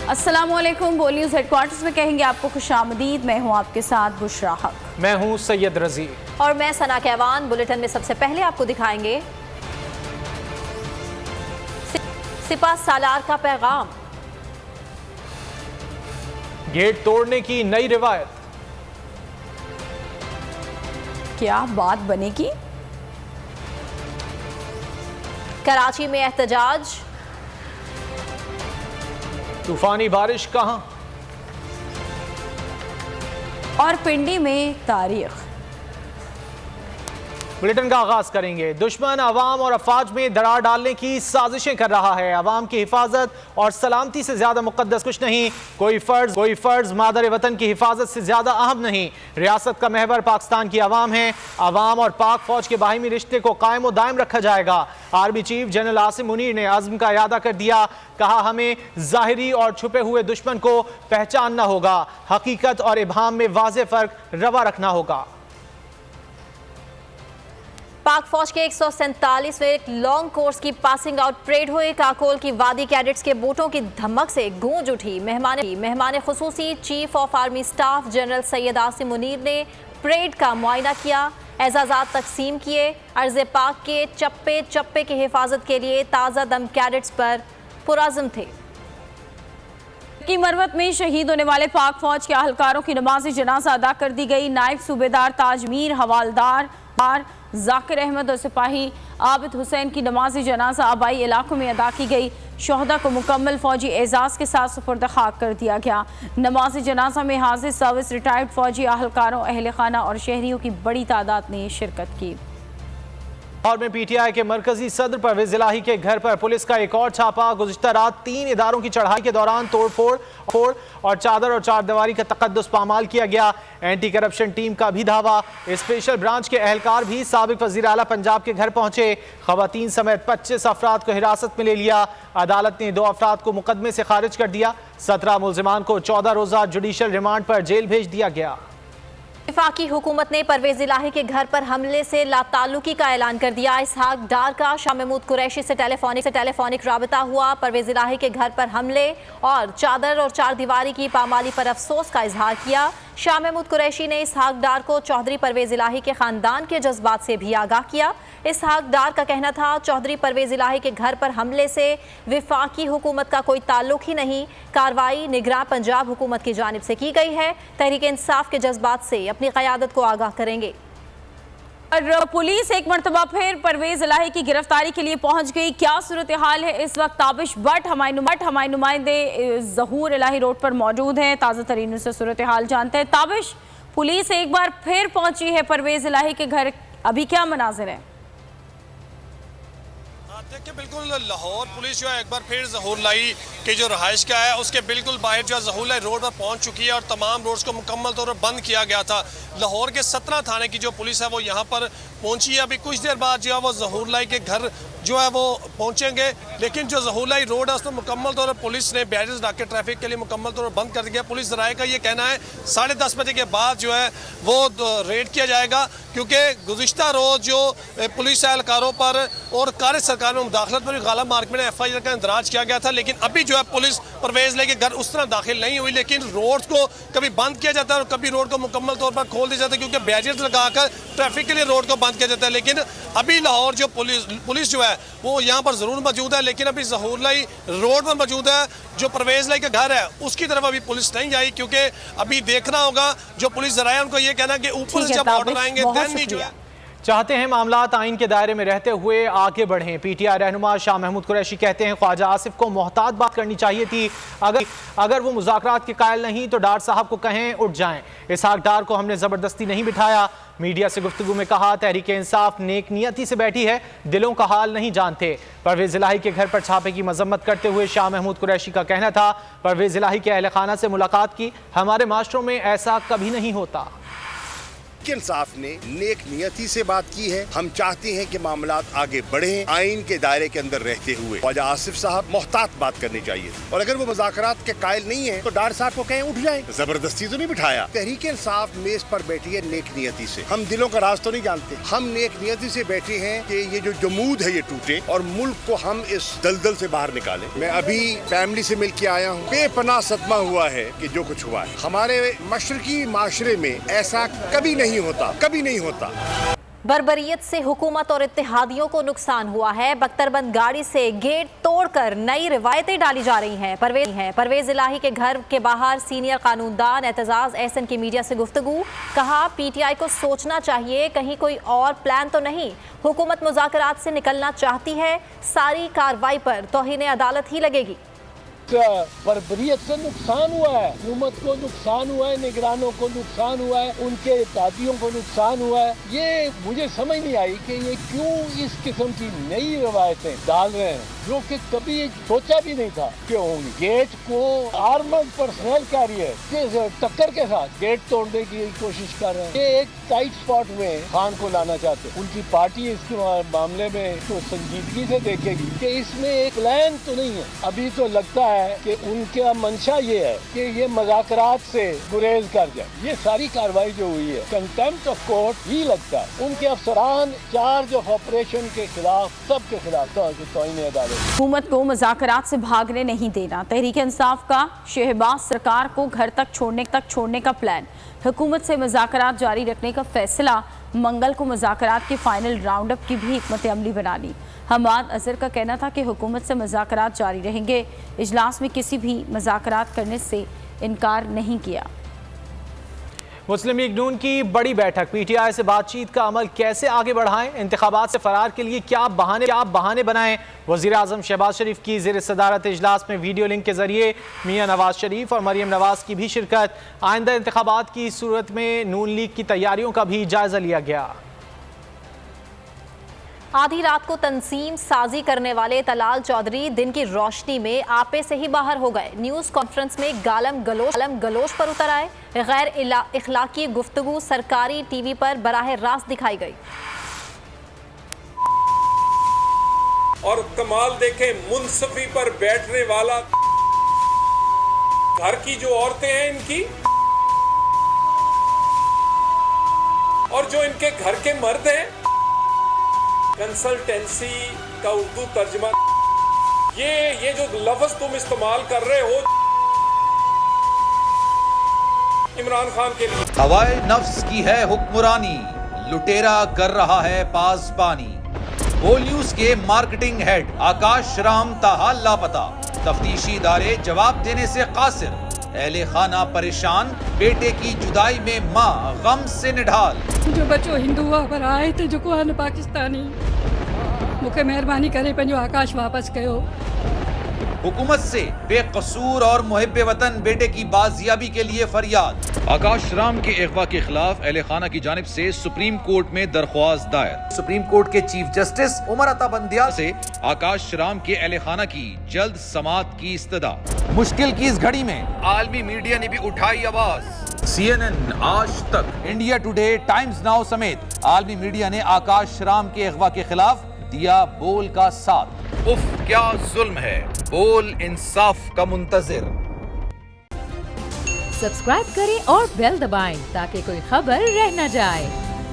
अस्सलामुअलैकुम। बोल news headquarters में कहेंगे आपको खुशामदीद। मैं हूं आपके साथ बुशरा हक। मैं हूं सैयद रजी और मैं सना कहवान। बुलेटिन में सबसे पहले आपको दिखाएंगे सिपा सालार का पैगाम, गेट तोड़ने की नई रिवायत, क्या बात बनेगी? कराची में एहतजाज, तूफानी बारिश कहां और पिंडी में तारीख। बुलेटिन का आगाज करेंगे। दुश्मन अवाम और अफवाज में दरार डालने की साजिशें कर रहा है। अवाम की हिफाजत और सलामती से ज्यादा मुकद्दस कुछ नहीं। कोई फर्ज मादर वतन की हिफाजत से ज्यादा अहम नहीं। रियासत का महवर पाकिस्तान की अवाम है। अवाम और पाक फौज के बाहिमी रिश्ते को कायम व दायम रखा जाएगा। Army chief general Asim Munir ने अज़्म का इरादा कर दिया। कहा, हमें ज़ाहिरी और छुपे हुए दुश्मन को पहचानना होगा। हकीकत और इबहाम में वाज़ेह फर्क रवा रखना होगा। पाक फौज के 147वें लॉन्ग कोर्स की पासिंग आउट परेड हुई। काकोल की वादी कैडेट्स के बूटों की धमक से गूंज उठी। मेहमान खुसूसी chief of army staff general Syed Asim Munir ने परेड का मुआयना किया, एजाज़ात तकसीम किए। अर्ज़ पाक के चप्पे चप्पे की हिफाजत के लिए ताज़ा दम कैडेट्स पर पुराज़्म थे। की मरवत में शहीद होने वाले पाक फौज के अहलकारों की नमाज जनाजा अदा कर दी गई। नायब सूबेदार ताजमीर, हवालदार जाकिर अहमद और सिपाही आबिद हुसैन की नमाज जनाजा आबाई इलाकों में अदा की गई। शोहदा को मुकम्मल फौजी एजाज़ के साथ सुपुर्द खाक कर दिया गया। नमाज जनाजा में हाजिर सर्विस रिटायर्ड फौजी अहलकारों, अहल खाना और शहरियों की बड़ी तादाद ने शिरकत की। और में पीटीआई के मरकजी सदर परवेज इलाही के घर पर पुलिस का एक और छापा। गुज़िश्ता रात 3 इदारों की चढ़ाई के दौरान तोड़फोड़ और चादर और चारदीवारी का तकद्दुस पामाल किया गया। एंटी करप्शन टीम का भी धावा। स्पेशल ब्रांच के एहलकार भी साबिक वज़ीर आला पंजाब के घर पहुंचे। ख़वातीन समेत 25 अफराद को हिरासत में ले लिया। अदालत ने 2 अफराद को मुकदमे से खारिज कर दिया। 17 मुल्ज़िमान को 14 रोज़ा जुडिशल रिमांड पर जेल भेज दिया गया। वफाकी हुकूमत ने परवेज इलाही के घर पर हमले से लाताल्लुकी का ऐलान कर दिया। इसहाक डार का शाह महमूद कुरैशी से टेलीफोनिक राबता हुआ। परवेज इलाही के घर पर हमले और चादर और चारदीवारी की पामाली पर अफसोस का इजहार किया। शाह महमूद कुरैशी ने इसहाक डार को चौधरी परवेज इलाही के खानदान के जज्बात से भी आगाह किया। इसहाक डार का कहना था, चौधरी परवेज इलाही के घर पर हमले से वफाकी हुकूमत का कोई ताल्लुक ही नहीं। कार्रवाई निगरान पंजाब हुकूमत की जानिब से की गई है। तहरीक इंसाफ के जज्बात से अपनी क़यादत को आगाह करेंगे। और पुलिस एक मरतबा फिर परवेज इलाही की गिरफ्तारी के लिए पहुंच गई। क्या सूरत हाल है इस वक्त? ताबिश भट्ट हमारे नुमाइंदे ज़हूर इलाही रोड पर मौजूद हैं। ताज़ा तरीन से सूरत हाल जानते हैं। ताबिश, पुलिस एक बार फिर पहुंची है परवेज इलाही के घर, अभी क्या मनाजिर है? देखिए, बिल्कुल लाहौर पुलिस जो है एक बार फिर ज़हूर इलाही की जो रहाइश का है उसके बिल्कुल बाहर जो है ज़हूर इलाही रोड पर पहुंच चुकी है और तमाम रोड्स को मुकम्मल तौर पर बंद किया गया था। लाहौर के 17 थाने की जो पुलिस है वो यहाँ पर पहुंची है। अभी कुछ देर बाद जो है वो ज़हूर इलाही के घर जो है वो पहुंचेंगे, लेकिन जो ज़हूर इलाही रोड है उसमें मुकम्मल तौर पर पुलिस ने बैरियर्स डाके ट्रैफिक के लिए मुकम्मल तौर पर बंद कर दिया। पुलिस ज़राए का ये कहना है 10:30 बजे के बाद जो है वो रेड किया जाएगा, क्योंकि गुज़िश्ता रोज़ जो पुलिस एहलकारों पर और कार्य सरकार में मुदाखलत पर गाला मार्केट में FIR का इंदराज किया गया था। लेकिन अभी जो है पुलिस परवेज इलाही के घर उस तरह दाखिल नहीं हुई, लेकिन रोड को कभी बंद किया जाता है और कभी रोड को मुकम्मल तौर पर खोल दिया जाता है, क्योंकि बैरियर्स लगाकर ट्रैफिक के लिए रोड को बंद किया जाता है। लेकिन अभी लाहौर जो पुलिस जो है वो यहाँ पर ज़रूर मौजूद है, लेकिन अभी ज़हूर इलाही रोड पर मौजूद है। जो परवेज इलाही का घर है उसकी तरफ अभी पुलिस नहीं आई, क्योंकि अभी देखना होगा जो पुलिस ज़राए उनको ये कहना कि ऊपर से जब ऑर्डर आएंगे देन नहीं जो है चाहते हैं मामलात आइन के दायरे में रहते हुए आगे बढ़ें। पीटीआई रहनुमा शाह महमूद कुरैशी कहते हैं, ख्वाजा आसिफ को मोहतात बात करनी चाहिए थी। अगर वो मुज़ाकरात के कायल नहीं तो डार साहब को कहें उठ जाएं। इसहाक डार को हमने ज़बरदस्ती नहीं बिठाया। मीडिया से गुफ्तगू में कहा, तहरीक इंसाफ नेक नियति से बैठी है, दिलों का हाल नहीं जानते। परवेज इलाही के घर पर छापे की मजम्मत करते हुए शाह महमूद कुरैशी का कहना था, परवेज इलाही के अहल खाना से मुलाकात की, हमारे माशरों में ऐसा कभी नहीं होता। तहरीक इंसाफ ने नेक नियति से बात की है। हम चाहते हैं कि मामलात आगे बढ़े, आइन के दायरे के अंदर रहते हुए। ख्वाजा आसिफ साहब मोहतात बात करनी चाहिए, और अगर वो मुज़ाकरात के कायल नहीं है तो डार साहब को कहें उठ जाए। जबरदस्ती तो नहीं बिठाया। तहरीक इंसाफ मेज पर बैठी है नेक नियति से। हम दिलों का राज तो नहीं जानते, हम नेक नियति से बैठे हैं कि ये जो जमूद है ये टूटे और मुल्क को हम इस दलदल से बाहर निकालें। मैं अभी फैमिली से मिल के आया हूँ, बेपनाह सदमा हुआ है कि जो कुछ हुआ है। हमारे मशरकी माशरे में ऐसा कभी नहीं होता, कभी नहीं होता। बर्बरियत से हुकूमत और इत्तेहादियों को नुकसान हुआ है। बख्तरबंद गाड़ी से गेट तोड़कर नई रिवायतें डाली जा रही हैं। परवेज इलाही के घर के बाहर सीनियर कानूनदान एतजाज एहसन की मीडिया से गुफ्तगू। कहा पीटीआई को सोचना चाहिए कहीं कोई और प्लान तो नहीं। हुकूमत मुज़ाकरात से निकलना चाहती है, सारी कार्रवाई पर तौहीन अदालत ही लगेगी। बर्बरियत से नुकसान हुआ है, हुकूमत को नुकसान हुआ है, निगरानों को नुकसान हुआ है, उनके इत्तेहादियों को नुकसान हुआ है। ये मुझे समझ नहीं आई कि ये क्यों इस किस्म की नई रवायतें डाल रहे हैं जो कि कभी सोचा भी नहीं था कि होंगी। गेट को आर्मर्ड पर्सनल कैरियर के टक्कर के साथ गेट तोड़ने की कोशिश कर रहे हैं। ये एक टाइट स्पॉट में खान को लाना चाहते हैं। उनकी पार्टी इसके मामले में तो संजीदगी से देखेगी कि इसमें एक प्लान तो नहीं है। अभी तो लगता है कि उनका मंशा ये है कि ये मुज़ाकरात से गुरेज कर जाए। ये सारी कार्रवाई जो हुई है कंटेम्प्ट ऑफ कोर्ट ही लगता है। उनके अफसरान चार्ज ऑफ ऑपरेशन के खिलाफ, सबके खिलाफ तौहीन अदालत। हुकूमत को मुज़ाकरात से भागने नहीं देना। तहरीक इंसाफ का शहबाज सरकार को घर तक छोड़ने का प्लान। हुकूमत से मुज़ाकरात जारी रखने का फैसला। मंगल को मुज़ाकरात के फाइनल राउंड अप की भी हिकमत अमली बना ली। हमाद अजहर का कहना था कि हुकूमत से मुज़ाकरात जारी रहेंगे। इजलास में किसी भी मुज़ाकरात करने से इनकार नहीं किया। मुस्लिम लीग नून की बड़ी बैठक। पीटीआई से बातचीत का अमल कैसे आगे बढ़ाएं, इंतखाबात से फरार के लिए क्या बहाने बनाएं। वज़ीर आज़म शहबाज शरीफ की ज़ेर सदारत इजलास में वीडियो लिंक के जरिए मियां नवाज शरीफ और मरियम नवाज की भी शिरकत। आइंदा इंतखाबात की सूरत में नून लीग की तैयारियों का भी जायजा लिया गया। आधी रात को तंजीम साजी करने वाले तलाल चौधरी दिन की रोशनी में आपे से ही बाहर हो गए। न्यूज़ कॉन्फ्रेंस में गालम गलोच पर उतर आए। गैर इखलाकी गुफ्तगू सरकारी टीवी पर बराह रास्त दिखाई गई। और कमाल देखें, मुंसफी पर बैठने वाला घर की जो औरतें हैं इनकी, और जो इनके घर के मर्द हैं, कंसल्टेंसी का उर्दू तर्जमा। ये जो लफ्ज तुम इस्तेमाल कर रहे हो इमरान खान के लिए। हवाए नफ्स की है हुक्मरानी, लुटेरा कर रहा है पासबानी। बोल न्यूज के मार्केटिंग हेड आकाश राम ताहा लापता। तफ्तीशी इदारे जवाब देने से कासिर। अहले खाना परेशान, बेटे की जुदाई में माँ गम से निढाल। जो बच्चो हिंदू हुआ पर आए थे जो को पाकिस्तानी, मुझे मेहरबानी करे पंहिंजो आकाश वापस कयो। हुकूमत से बेकसूर और मुहिब्बे वतन बेटे की बाजियाबी के लिए फरियाद। आकाश राम के अगवा के खिलाफ अहले खाना की जानिब से सुप्रीम कोर्ट में दरख्वास्त दायर। सुप्रीम कोर्ट के चीफ जस्टिस उमर अता बंदियाल से आकाश राम के अहले खाना की जल्द समाअत की इस्तदा। मुश्किल की इस घड़ी में आलमी मीडिया ने भी उठाई आवाज। CNN, आज तक, इंडिया टुडे, टाइम्स नाउ समेत आलमी मीडिया ने आकाश राम के अगवा के खिलाफ दिया बोल का साथ। उफ क्या जुल्म है, बोल इंसाफ का मुंतजिर। सब्सक्राइब करें और बेल दबाएं ताकि कोई खबर रह न जाए।